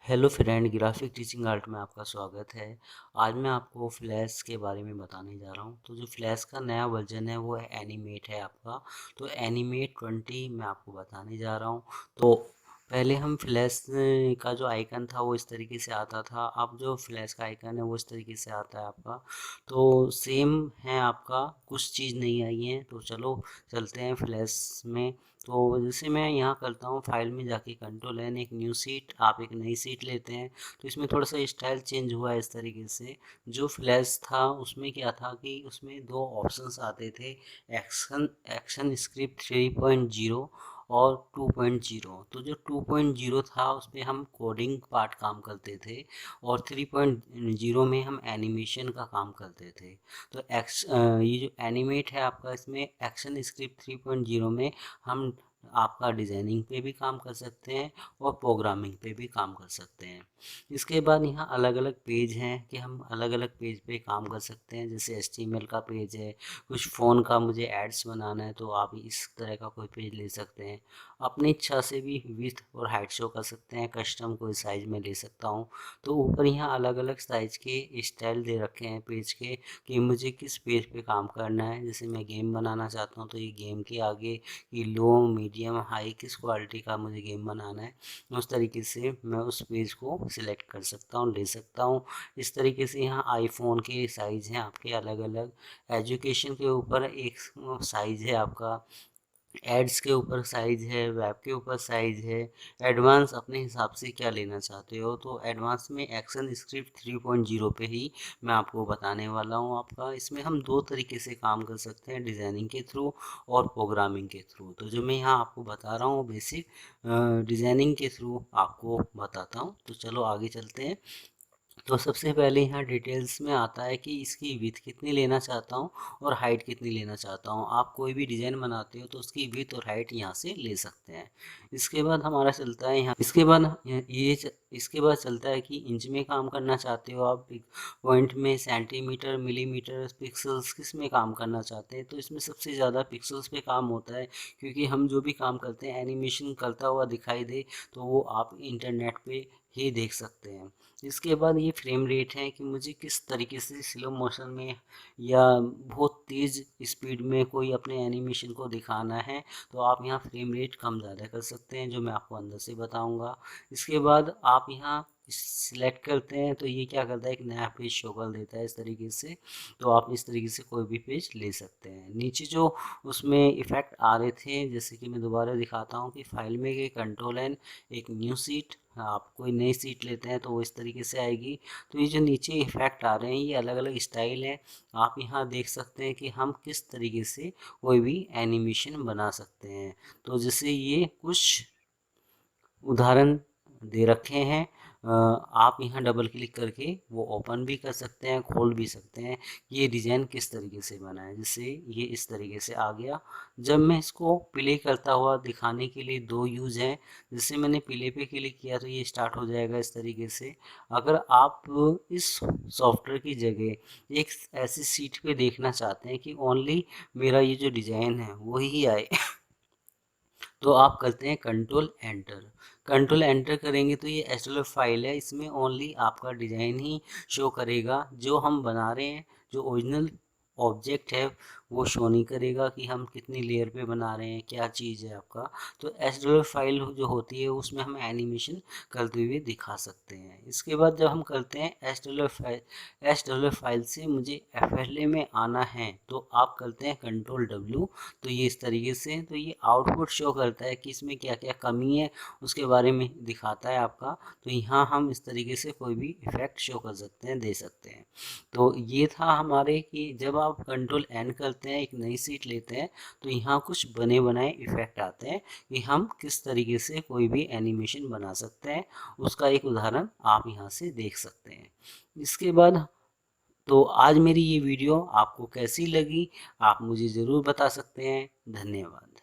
Hello friend, graphic teaching art में आपका स्वागत है। आज मैं आपको फ्लैश के बारे में बताने जा रहा हूँ। तो जो फ्लैश का नया वर्जन है वो है एनिमेट है आपका। तो एनिमेट 20 मैं आपको बताने जा रहा हूँ। तो पहले हम फ्लैश का जो आइकन था वो इस तरीके से आता था। अब जो फ्लैश का आइकन है वो इस तरीके से आता है आपका। तो सेम है आपका, कुछ चीज़ नहीं आई है। तो चलो चलते हैं फ्लैश में। तो जैसे मैं यहाँ करता हूँ, फाइल में जाके कंट्रोल एन, एक न्यू सीट, आप एक नई सीट लेते हैं। तो इसमें थोड़ा सा स्टाइल चेंज हुआ है इस तरीके से। जो फ्लैश था उसमें क्या था कि उसमें दो ऑप्शंस आते थे, एक्शन एक्शन स्क्रिप्ट 3.0 और 2.0। तो जो 2.0 था उस पर हम कोडिंग पार्ट काम करते थे और 3.0 में हम एनिमेशन का काम करते थे। तो ये जो एनिमेट है आपका, इसमें एक्शन स्क्रिप्ट 3.0 में हम आपका डिज़ाइनिंग पे भी काम कर सकते हैं और प्रोग्रामिंग पे भी काम कर सकते हैं। इसके बाद यहाँ अलग अलग पेज हैं कि हम अलग अलग पेज पे काम कर सकते हैं। जैसे HTML का पेज है, कुछ फ़ोन का मुझे एड्स बनाना है तो आप इस तरह का कोई पेज ले सकते हैं। अपनी इच्छा से भी विड्थ और हाइट शो कर सकते हैं, कस्टम कोई साइज़ में ले सकता हूँ। तो ऊपर यहाँ अलग अलग साइज़ के स्टाइल दे रखे हैं पेज के कि मुझे किस पेज पे काम करना है। जैसे मैं गेम बनाना चाहता हूँ तो ये गेम के आगे कि लो मीडियम हाई किस क्वालिटी का मुझे गेम बनाना है, उस तरीके से मैं उस पेज को सिलेक्ट कर सकता हूँ, ले सकता हूँ। इस तरीके से यहाँ आईफोन के साइज़ हैं आपके अलग अलग। एजुकेशन के ऊपर एक साइज़ है आपका, एड्स के ऊपर साइज़ है, वेब के ऊपर साइज़ है। एडवांस अपने हिसाब से क्या लेना चाहते हो। तो एडवांस में एक्शन स्क्रिप्ट 3.0 पे ही मैं आपको बताने वाला हूँ आपका। इसमें हम दो तरीके से काम कर सकते हैं, डिज़ाइनिंग के थ्रू और प्रोग्रामिंग के थ्रू। तो जो मैं यहाँ आपको बता रहा हूँ बेसिक डिज़ाइनिंग के थ्रू आपको बताता हूँ। तो चलो आगे चलते हैं। तो सबसे पहले यहाँ डिटेल्स में आता है कि इसकी विड्थ कितनी लेना चाहता हूँ और हाइट कितनी लेना चाहता हूँ। आप कोई भी डिज़ाइन बनाते हो तो उसकी विड्थ और हाइट यहाँ से ले सकते हैं। इसके बाद हमारा चलता है यहाँ, इसके बाद चलता है कि इंच में काम करना चाहते हो आप, पॉइंट में, सेंटीमीटर, मिलीमीटर, पिक्सल्स, किस में काम करना चाहते हैं। तो इसमें सबसे ज़्यादा पिक्सल्स पे काम होता है, क्योंकि हम जो भी काम करते हैं एनिमेशन करता हुआ दिखाई दे तो वो आप इंटरनेट पे ही देख सकते हैं। इसके बाद ये फ्रेम रेट है कि मुझे किस तरीके से स्लो मोशन में या बहुत तेज़ स्पीड में कोई अपने एनिमेशन को दिखाना है। तो आप यहाँ फ्रेम रेट कम ज़्यादा कर सकते हैं, जो मैं आपको अंदर से बताऊंगा। इसके बाद आप यहाँ सिलेक्ट करते हैं तो ये क्या करता है, एक नया पेज शो कर देता है इस तरीके से। तो आप इस तरीके से कोई भी पेज ले सकते हैं। नीचे जो उसमें इफ़ेक्ट आ रहे थे, जैसे कि मैं दोबारा दिखाता हूँ कि फाइल में गए कंट्रोल एन, एक न्यू सीट, आप कोई नई सीट लेते हैं तो वो इस तरीके से आएगी। तो ये जो नीचे इफेक्ट आ रहे हैं ये अलग अलग स्टाइल है। आप यहाँ देख सकते हैं कि हम किस तरीके से कोई भी एनिमेशन बना सकते हैं। तो जैसे ये कुछ उदाहरण दे रखे हैं, आप यहाँ डबल क्लिक करके वो ओपन भी कर सकते हैं, खोल भी सकते हैं। ये डिज़ाइन किस तरीके से बना है, जैसे ये इस तरीके से आ गया। जब मैं इसको प्ले करता हुआ दिखाने के लिए दो यूज़ हैं। जैसे मैंने प्ले पे क्लिक किया तो ये स्टार्ट हो जाएगा इस तरीके से। अगर आप इस सॉफ्टवेयर की जगह एक ऐसी सीट पे देखना चाहते हैं कि ओनली मेरा ये जो डिज़ाइन है वही आए तो आप करते हैं कंट्रोल एंटर। कंट्रोल एंटर करेंगे तो ये एसएलएफ फाइल है, इसमें ओनली आपका डिज़ाइन ही शो करेगा। जो हम बना रहे हैं, जो ओरिजिनल ऑब्जेक्ट है वो शो नहीं करेगा कि हम कितनी लेयर पे बना रहे हैं, क्या चीज़ है आपका। तो एसएलएफ फाइल जो होती है उसमें हम एनिमेशन करते हुए दिखा सकते हैं। इसके बाद जब हम करते हैं एसएलएफ फाइल से मुझे एफएलए में आना है तो आप करते हैं कंट्रोल डब्ल्यू। तो ये इस तरीके से, तो ये आउटपुट शो करता है कि इसमें क्या क्या कमी है, उसके बारे में दिखाता है आपका। तो यहाँ हम इस तरीके से कोई भी इफेक्ट शो कर सकते हैं, दे सकते हैं। तो ये था हमारे कि जब आप कंट्रोल एन करते हैं, एक नई सीट लेते हैं, तो यहाँ कुछ बने बनाए इफेक्ट आते हैं कि हम किस तरीके से कोई भी एनिमेशन बना सकते हैं। उसका एक उदाहरण आप यहाँ से देख सकते हैं। इसके बाद तो आज मेरी ये वीडियो आपको कैसी लगी, आप मुझे ज़रूर बता सकते हैं। धन्यवाद।